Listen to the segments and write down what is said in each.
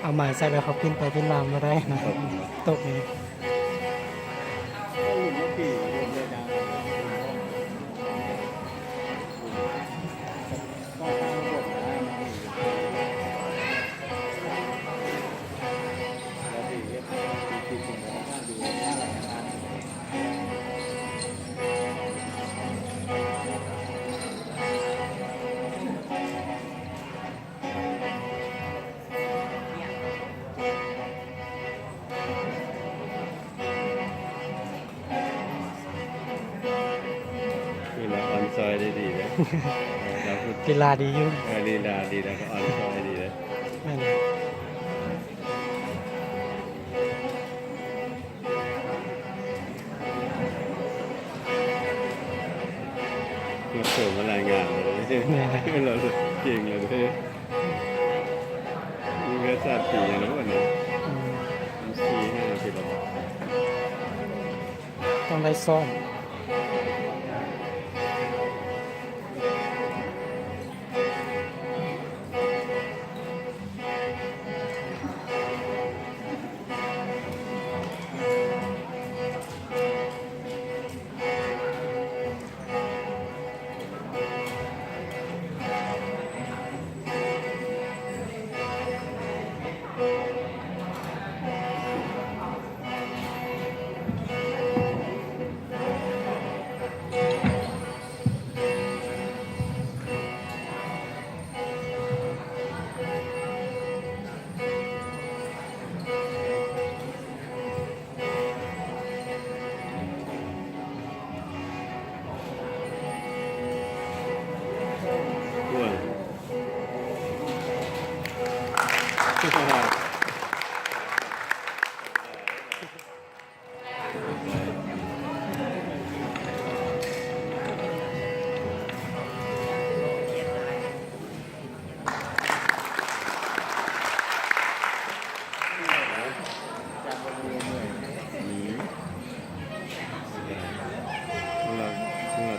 เอาหมายใส่แล้วเขาขึ้นไปขึ้นลามมาได้นะตกนี้ก็หลุมก็ขี่รวมเลยนะก็ตั้งระบบนะแล้วดีเรียบร้อยดีจริงๆแล้วน่าดูน่าอะไรนะนี่เราออนซอยได้ดีเลยเราพูด กีฬาดีอยู่ ลีลาดีแล้วก็ออนซอยดีเลย แม่น มาส่งมารายงานเลยเราเก่งเลยมีเวสาปีนะวันนี้ อืม มันชี้5 กิโล ต้องได้ซ่อมพ่วงพวกเรา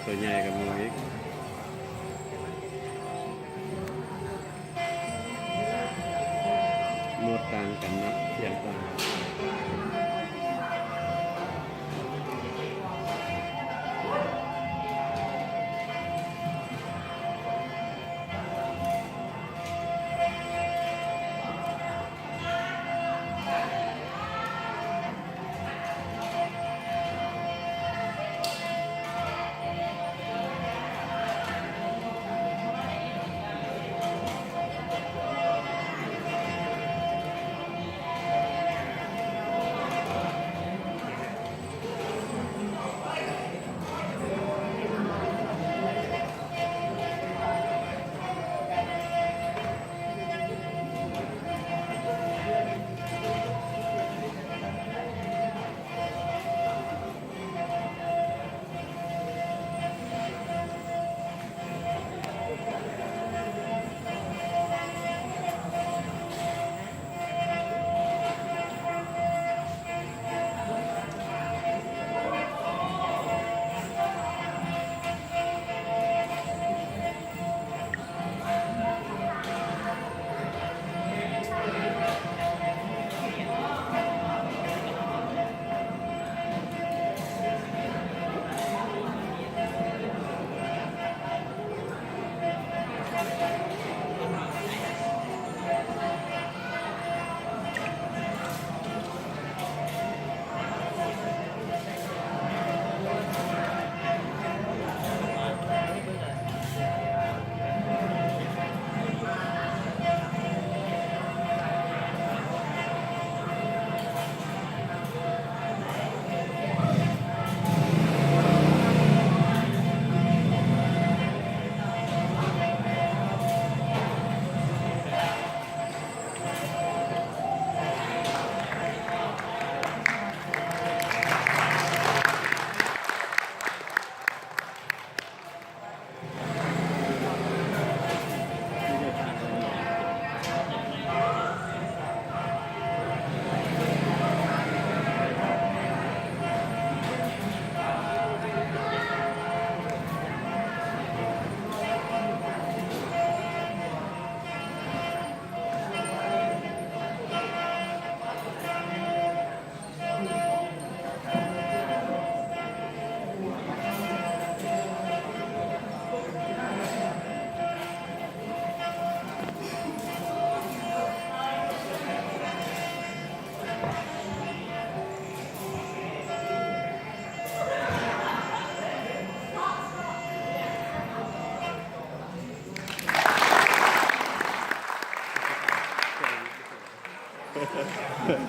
ตัวใหญ่กับมืออีกนวดต่างกันนะเสียงต่าง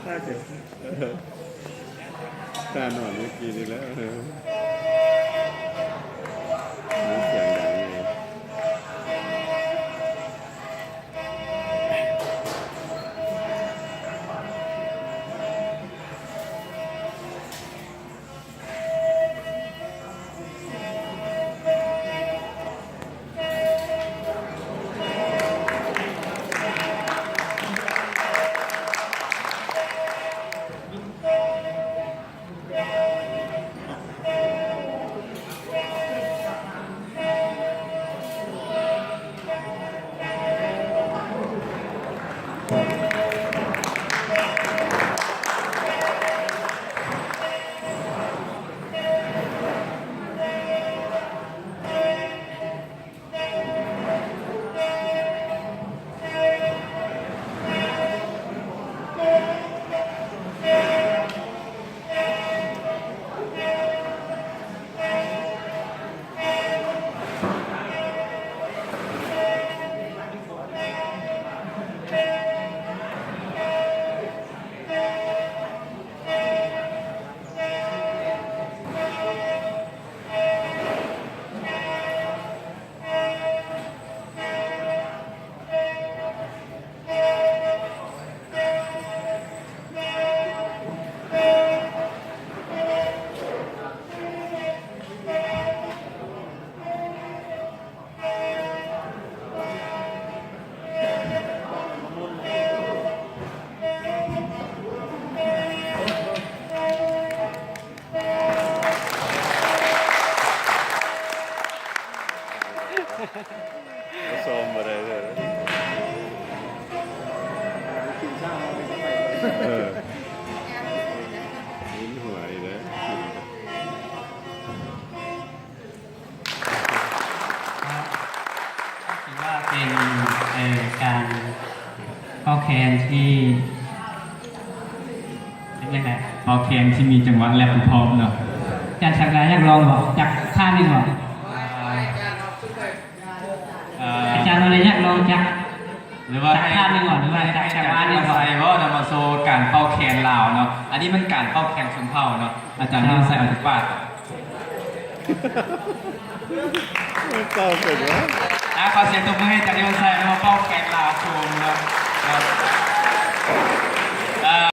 ถ้าเจ็บ ตานอนเมื่อกี้นี่แล้วมีเสียงดังเลย โซมอะไรเลย กินข้าวไม่ต้องไป ยิ้มหัวอีกแล้ว ถือว่าเป็นการเข้าแคนที่ยังไงเข้าแคนที่มีจังหวะแรปพร้อมเนาะอยากสักการอยากลองบอกอยากข้ามดีกว่าอาจารย์อะไรอยากลองจาก หรือว่า จากข้ามดีกว่าหรือว่าจากจากบ้านดีกว่า ใส่เพราะนำมาโซการเป้าแคนลาวเนาะอันนี้มันการเป้าแคนชนเผ่าเนาะอาจารย์ที่ใส่อธิบาย เต้าเป็นวะ ขอเสียงตบมือให้อาจารย์ที่ใส่แล้วมาเป้าแคนลาวโชมเนาะ